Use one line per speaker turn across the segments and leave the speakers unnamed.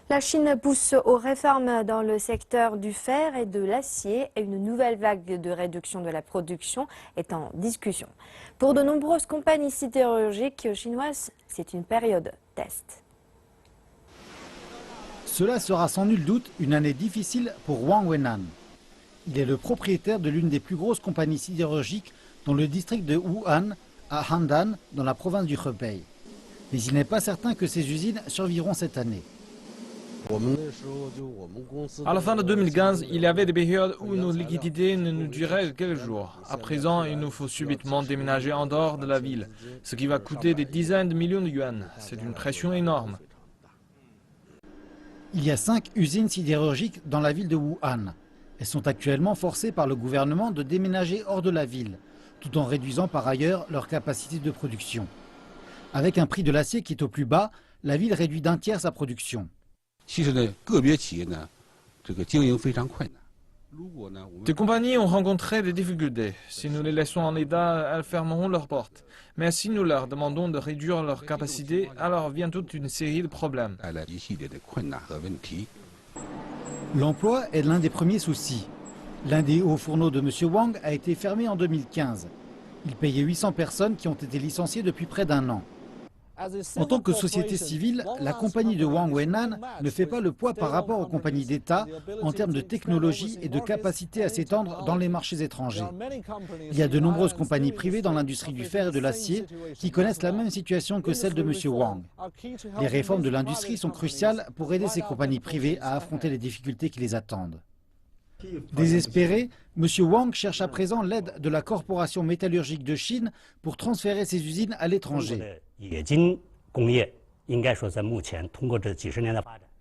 La Chine pousse aux réformes dans le secteur du fer et de l'acier et une nouvelle vague de réduction de la production est en discussion. Pour de nombreuses compagnies sidérurgiques chinoises, c'est une période test.
Cela sera sans nul doute une année difficile pour Wang Wenan. Il est le propriétaire de l'une des plus grosses compagnies sidérurgiques dans le district de Wuhan, à Handan, dans la province du Hebei. Mais il n'est pas certain que ces usines survivront cette année.
À la fin de 2015, il y avait des périodes où nos liquidités ne nous duraient que quelques jours. À présent, il nous faut subitement déménager en dehors de la ville, ce qui va coûter des dizaines de millions de yuan. C'est une pression énorme.
Il y a 5 usines sidérurgiques dans la ville de Wuhan. Elles sont actuellement forcées par le gouvernement de déménager hors de la ville, tout en réduisant par ailleurs leur capacité de production. Avec un prix de l'acier qui est au plus bas, la ville réduit d'un tiers sa production.
Des compagnies ont rencontré des difficultés. Si nous les laissons en état, elles fermeront leurs portes. Mais si nous leur demandons de réduire leur capacité, alors vient toute une série de problèmes.
L'emploi est l'un des premiers soucis. L'un des hauts fourneaux de M. Wang a été fermé en 2015. Il payait 800 personnes qui ont été licenciées depuis près d'un an. En tant que société civile, la compagnie de Wang Wenan ne fait pas le poids par rapport aux compagnies d'État en termes de technologie et de capacité à s'étendre dans les marchés étrangers. Il y a de nombreuses compagnies privées dans l'industrie du fer et de l'acier qui connaissent la même situation que celle de M. Wang. Les réformes de l'industrie sont cruciales pour aider ces compagnies privées à affronter les difficultés qui les attendent. Désespéré, M. Wang cherche à présent l'aide de la Corporation métallurgique de Chine pour transférer ses usines à l'étranger.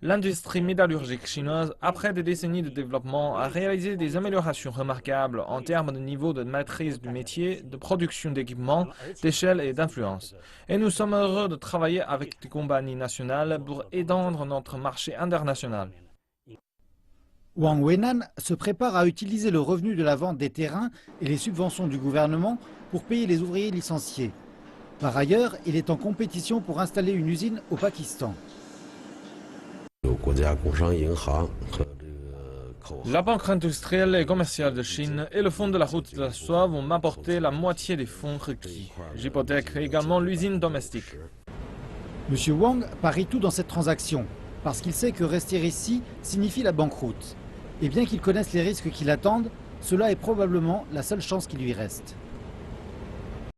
L'industrie métallurgique chinoise, après des décennies de développement, a réalisé des améliorations remarquables en termes de niveau de maîtrise du métier, de production d'équipements, d'échelle et d'influence. Et nous sommes heureux de travailler avec des compagnies nationales pour étendre notre marché international.
Wang Wenan se prépare à utiliser le revenu de la vente des terrains et les subventions du gouvernement pour payer les ouvriers licenciés. Par ailleurs, il est en compétition pour installer une usine au Pakistan.
La Banque industrielle et commerciale de Chine et le Fonds de la route de la soie vont m'apporter la moitié des fonds requis. J'hypothèque également l'usine domestique.
M. Wang parie tout dans cette transaction, parce qu'il sait que rester ici signifie la banqueroute. Et bien qu'il connaisse les risques qui l'attendent, cela est probablement la seule chance qui lui reste.